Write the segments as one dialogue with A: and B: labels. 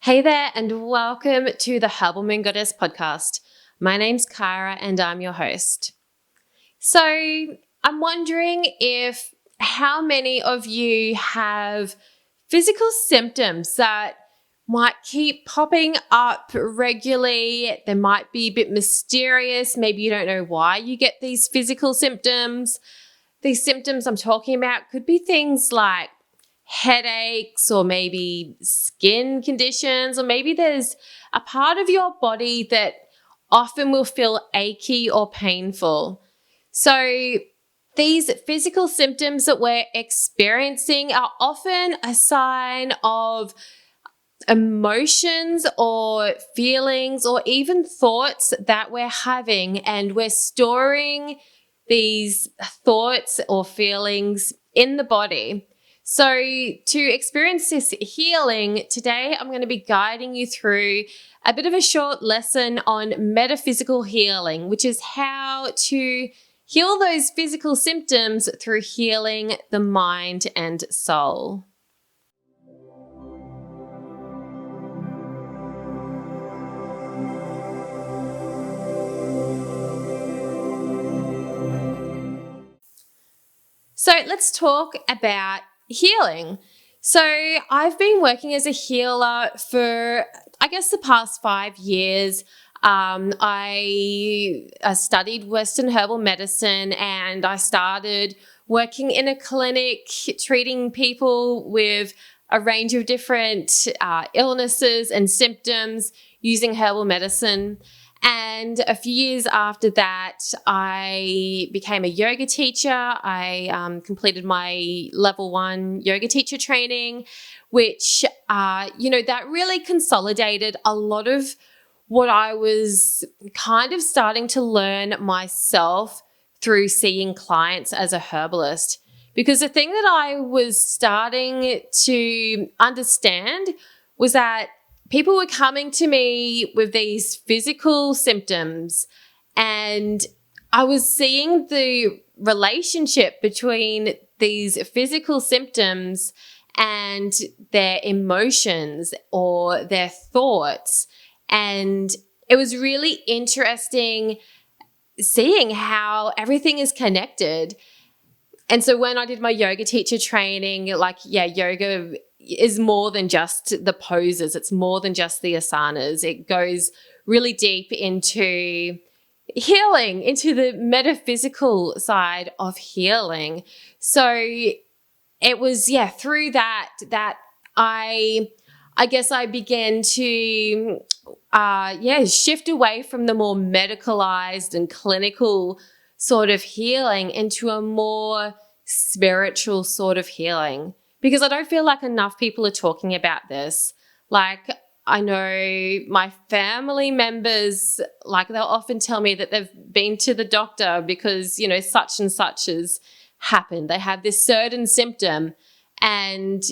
A: Hey there, and welcome to the Herbal Moon Goddess podcast. My name's Kyra, and I'm your host. So, I'm wondering how many of you have physical symptoms that might keep popping up regularly. They might be a bit mysterious. Maybe you don't know why you get these physical symptoms. These symptoms I'm talking about could be things like headaches or maybe skin conditions, or maybe there's a part of your body that often will feel achy or painful. So these physical symptoms that we're experiencing are often a sign of emotions or feelings or even thoughts that we're having, and we're storing these thoughts or feelings in the body. So to experience this healing, today I'm going to be guiding you through a bit of a short lesson on metaphysical healing, which is how to heal those physical symptoms through healing the mind and soul. So let's talk about healing. So I've been working as a healer for, the past 5 years. I studied Western herbal medicine, and I started working in a clinic treating people with a range of different illnesses and symptoms using herbal medicine. And a few years after that, I became a yoga teacher. I completed my level 1 yoga teacher training, which, that really consolidated a lot of what I was kind of starting to learn myself through seeing clients as a herbalist. Because the thing that I was starting to understand was that people were coming to me with these physical symptoms, and I was seeing the relationship between these physical symptoms and their emotions or their thoughts. And it was really interesting seeing how everything is connected. And so when I did my yoga teacher training, yoga is more than just the poses. It's more than just the asanas. It goes really deep into healing, into the metaphysical side of healing. So it was, through that I began to, shift away from the more medicalized and clinical sort of healing into a more spiritual sort of healing. Because I don't feel like enough people are talking about this. Like, I know my family members, they'll often tell me that they've been to the doctor because, such and such has happened. They have this certain symptom, and,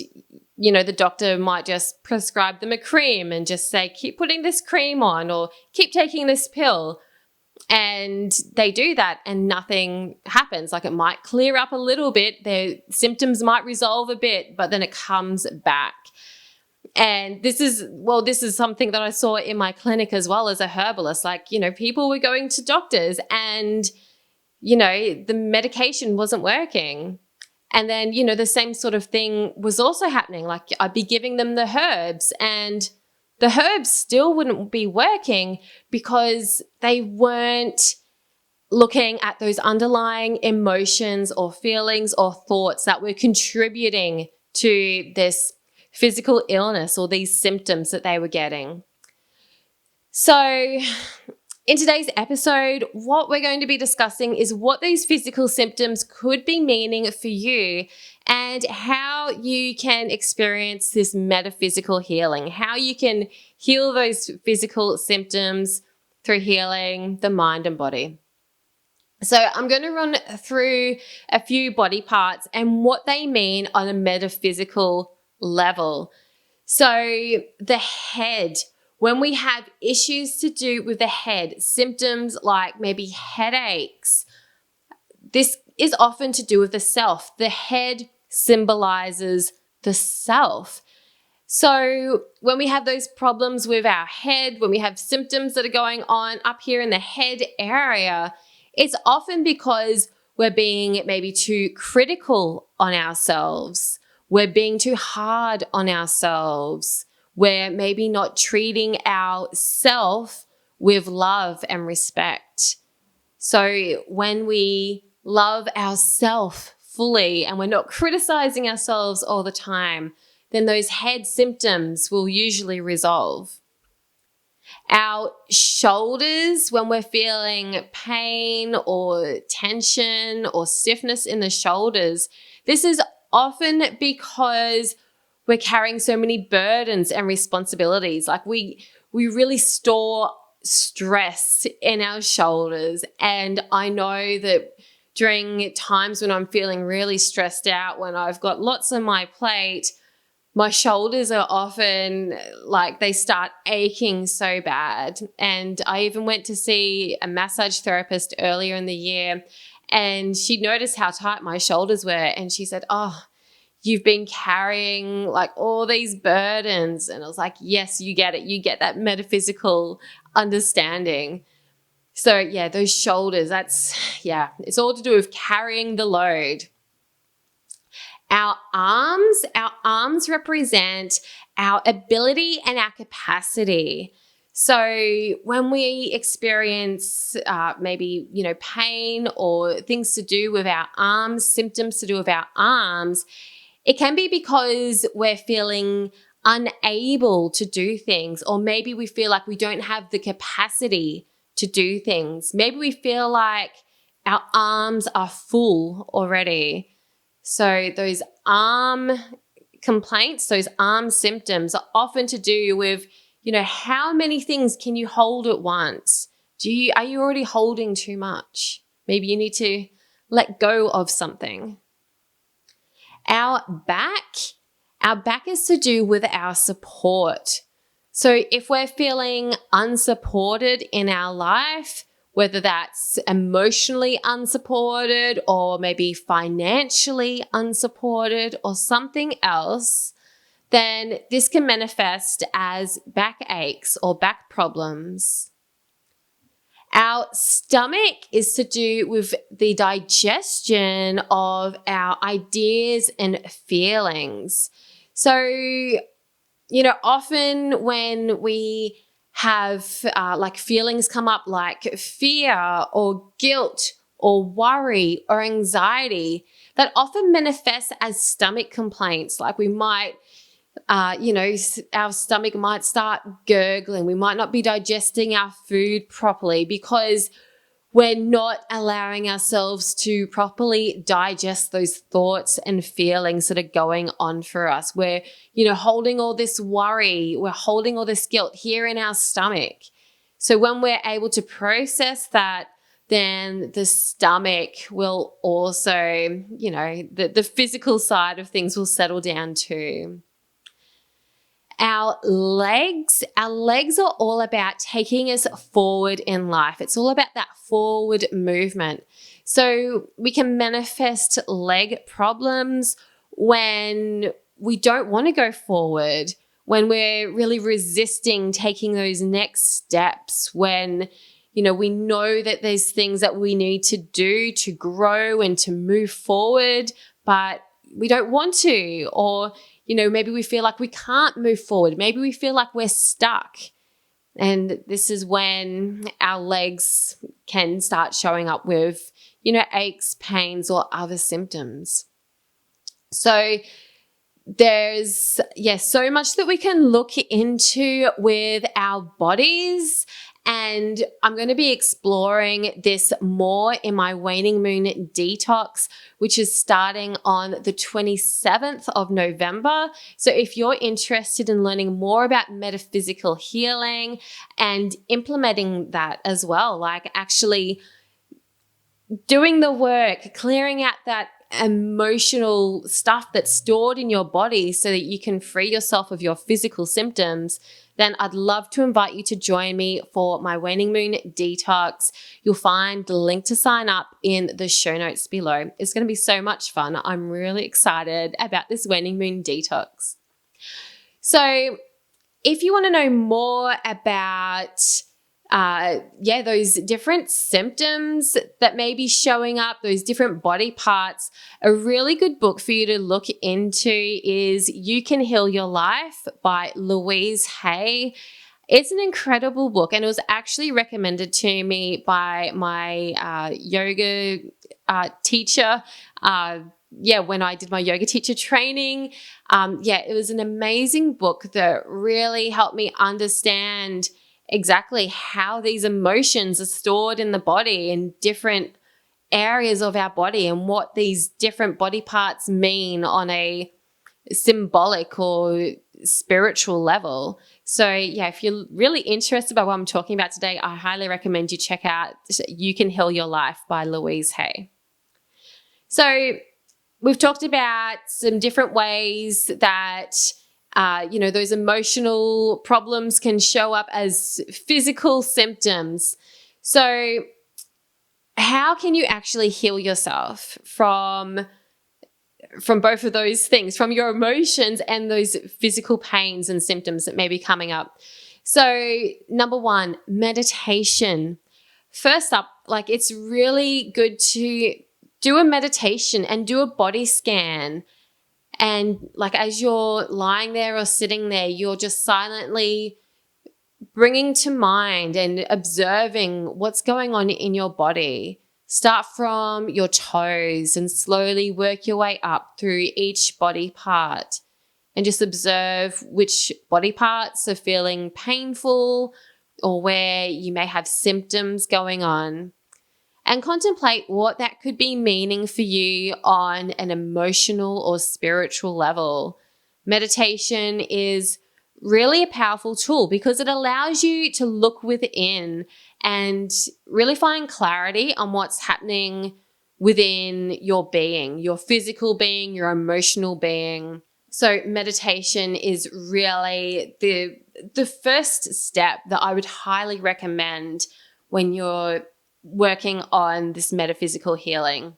A: the doctor might just prescribe them a cream and just say, keep putting this cream on or keep taking this pill. And they do that and nothing happens. It might clear up a little bit, their symptoms might resolve a bit, but then it comes back. And this is something that I saw in my clinic as well as a herbalist. People were going to doctors and, the medication wasn't working. And then, the same sort of thing was also happening. I'd be giving them the herbs, and the herbs still wouldn't be working because they weren't looking at those underlying emotions or feelings or thoughts that were contributing to this physical illness or these symptoms that they were getting. So in today's episode, what we're going to be discussing is what these physical symptoms could be meaning for you and how you can experience this metaphysical healing, how you can heal those physical symptoms through healing the mind and body. So I'm going to run through a few body parts and what they mean on a metaphysical level. So the head. When we have issues to do with the head, symptoms like maybe headaches, this is often to do with the self. The head symbolizes the self. So when we have those problems with our head, when we have symptoms that are going on up here in the head area, it's often because we're being maybe too critical on ourselves. We're being too hard on ourselves. We're maybe not treating ourself with love and respect. So when we love ourselves fully and we're not criticizing ourselves all the time, then those head symptoms will usually resolve. Our shoulders, when we're feeling pain or tension or stiffness in the shoulders, this is often because we're carrying so many burdens and responsibilities. Like we really store stress in our shoulders. And I know that during times when I'm feeling really stressed out, when I've got lots on my plate, my shoulders are often like they start aching so bad. And I even went to see a massage therapist earlier in the year, and she noticed how tight my shoulders were. And she said, "Oh, you've been carrying like all these burdens." And I was like, yes, you get it. You get that metaphysical understanding. So yeah, those shoulders, it's all to do with carrying the load. Our arms represent our ability and our capacity. So when we experience maybe, pain or things to do with our arms, symptoms to do with our arms, it can be because we're feeling unable to do things, or maybe we feel like we don't have the capacity to do things. Maybe we feel like our arms are full already. So those arm complaints, those arm symptoms are often to do with, how many things can you hold at once? Are you already holding too much? Maybe you need to let go of something. Our back is to do with our support. So if we're feeling unsupported in our life, whether that's emotionally unsupported or maybe financially unsupported or something else, then this can manifest as backaches or back problems. Our stomach is to do with the digestion of our ideas and feelings. So, often when we have feelings come up like fear or guilt or worry or anxiety, that often manifests as stomach complaints. Like we might, our stomach might start gurgling. We might not be digesting our food properly because we're not allowing ourselves to properly digest those thoughts and feelings that are going on for us. We're, holding all this worry, we're holding all this guilt here in our stomach. So when we're able to process that, then the stomach will also, the physical side of things will settle down too. Our legs are all about taking us forward in life. It's all about that forward movement. So we can manifest leg problems when we don't want to go forward, when we're really resisting taking those next steps, when, we know that there's things that we need to do to grow and to move forward, but we don't want to, or maybe we feel like we can't move forward. Maybe we feel like we're stuck. And this is when our legs can start showing up with, aches, pains, or other symptoms. So there's, so much that we can look into with our bodies. And I'm going to be exploring this more in my Waning Moon Detox, which is starting on the 27th of November. So if you're interested in learning more about metaphysical healing and implementing that as well, like actually doing the work, clearing out that emotional stuff that's stored in your body so that you can free yourself of your physical symptoms, then I'd love to invite you to join me for my Waning Moon Detox. You'll find the link to sign up in the show notes below. It's going to be so much fun. I'm really excited about this Waning Moon Detox. So if you want to know more about those different symptoms that may be showing up, those different body parts, a really good book for you to look into is You Can Heal Your Life by Louise Hay. It's an incredible book, and it was actually recommended to me by my yoga teacher. When I did my yoga teacher training. It was an amazing book that really helped me understand exactly how these emotions are stored in the body in different areas of our body and what these different body parts mean on a symbolic or spiritual level. So if you're really interested by what I'm talking about today, I highly recommend you check out You Can Heal Your Life by Louise Hay. So we've talked about some different ways that those emotional problems can show up as physical symptoms. So how can you actually heal yourself from both of those things, from your emotions and those physical pains and symptoms that may be coming up? So number one, meditation. First up, it's really good to do a meditation and do a body scan. And as you're lying there or sitting there, you're just silently bringing to mind and observing what's going on in your body. Start from your toes and slowly work your way up through each body part, and just observe which body parts are feeling painful or where you may have symptoms going on. And contemplate what that could be meaning for you on an emotional or spiritual level. Meditation is really a powerful tool because it allows you to look within and really find clarity on what's happening within your being, your physical being, your emotional being. So meditation is really the first step that I would highly recommend when you're working on this metaphysical healing.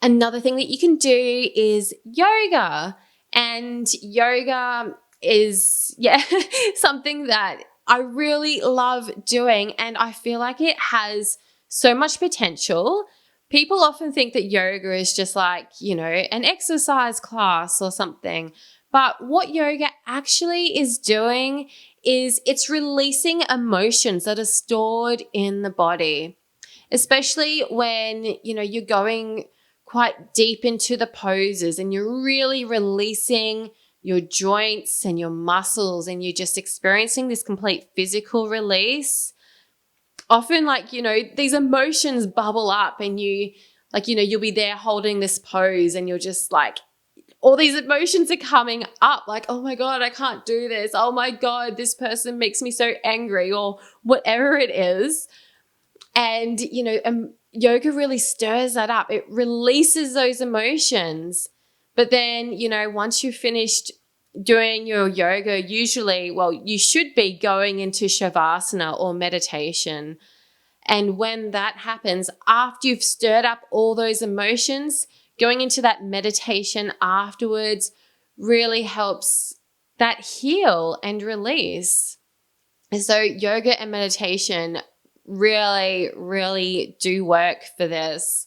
A: Another thing that you can do is yoga. And yoga is, something that I really love doing, and I feel like it has so much potential. People often think that yoga is just an exercise class or something. But what yoga actually is doing is it's releasing emotions that are stored in the body, especially when, you're going quite deep into the poses and you're really releasing your joints and your muscles and you're just experiencing this complete physical release. Often, these emotions bubble up and you'll be there holding this pose and you're just all these emotions are coming up, oh my God, I can't do this. Oh my God, this person makes me so angry, or whatever it is. And, yoga really stirs that up. It releases those emotions. But then, once you've finished doing your yoga, usually, you should be going into shavasana or meditation. And when that happens, after you've stirred up all those emotions, going into that meditation afterwards really helps that heal and release. So yoga and meditation really, really do work for this.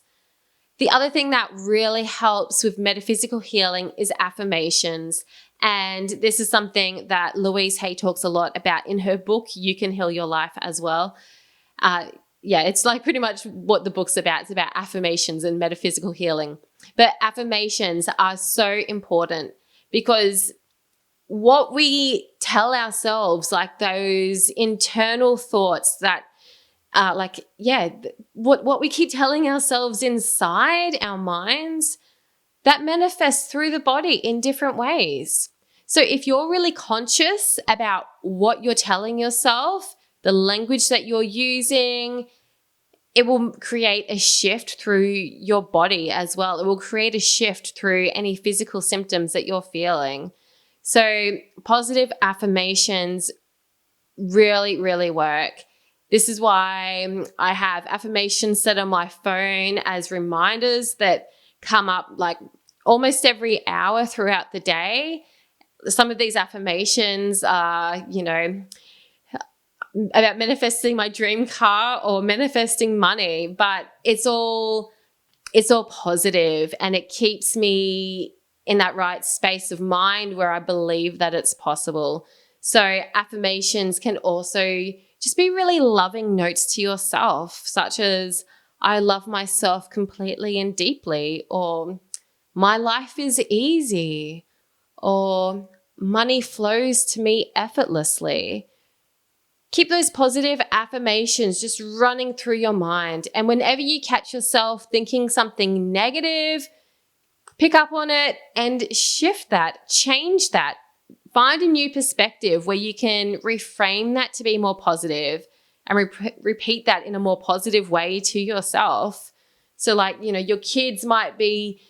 A: The other thing that really helps with metaphysical healing is affirmations. And this is something that Louise Hay talks a lot about in her book, You Can Heal Your Life, as well. It's pretty much what the book's about. It's about affirmations and metaphysical healing. But affirmations are so important because what we tell ourselves, those internal thoughts that what we keep telling ourselves inside our minds, that manifests through the body in different ways. So if you're really conscious about what you're telling yourself, the language that you're using, it will create a shift through your body as well. It will create a shift through any physical symptoms that you're feeling. So positive affirmations really, really work. This is why I have affirmations set on my phone as reminders that come up almost every hour throughout the day. some of these affirmations are, about manifesting my dream car or manifesting money, but it's all positive, and it keeps me in that right space of mind where I believe that it's possible. So affirmations can also just be really loving notes to yourself, such as, I love myself completely and deeply, or my life is easy, or money flows to me effortlessly. Keep those positive affirmations just running through your mind. And whenever you catch yourself thinking something negative, pick up on it and shift that, change that. Find a new perspective where you can reframe that to be more positive and repeat that in a more positive way to yourself. So your kids might be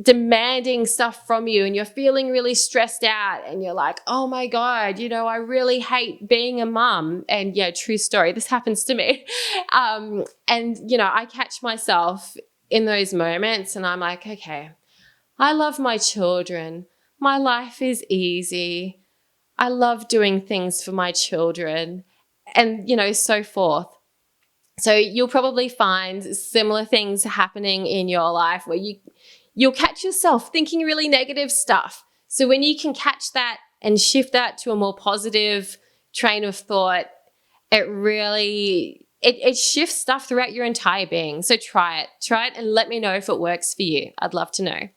A: demanding stuff from you and you're feeling really stressed out and you're like, oh my God, I really hate being a mum. And yeah, true story. This happens to me. I catch myself in those moments and I'm like, okay, I love my children. My life is easy. I love doing things for my children, and, so forth. So you'll probably find similar things happening in your life where you'll catch yourself thinking really negative stuff. So when you can catch that and shift that to a more positive train of thought, it really, it shifts stuff throughout your entire being. So try it and let me know if it works for you. I'd love to know.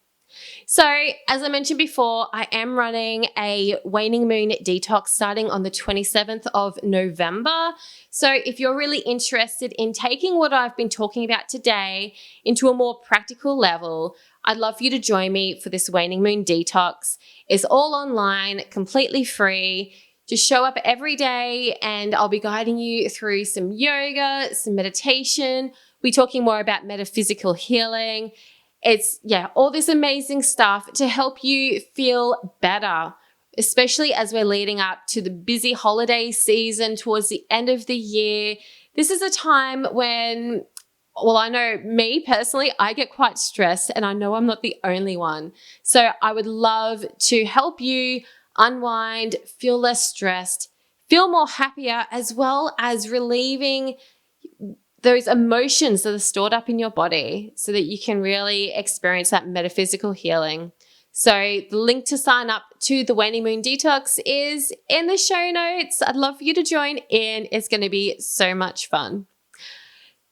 A: So as I mentioned before, I am running a Waning Moon Detox starting on the 27th of November. So if you're really interested in taking what I've been talking about today into a more practical level, I'd love for you to join me for this Waning Moon Detox. It's all online, completely free. Just show up every day and I'll be guiding you through some yoga, some meditation. We're talking more about metaphysical healing. It's, all this amazing stuff to help you feel better, especially as we're leading up to the busy holiday season towards the end of the year. This is a time when, I know me personally, I get quite stressed and I know I'm not the only one. So I would love to help you unwind, feel less stressed, feel more happier, as well as relieving those emotions that are stored up in your body so that you can really experience that metaphysical healing. So the link to sign up to the Waning Moon Detox is in the show notes. I'd love for you to join in. It's going to be so much fun.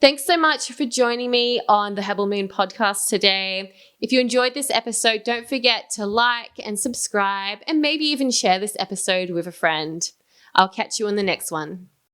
A: Thanks so much for joining me on the Herbal Moon podcast today. If you enjoyed this episode, don't forget to like and subscribe and maybe even share this episode with a friend. I'll catch you on the next one.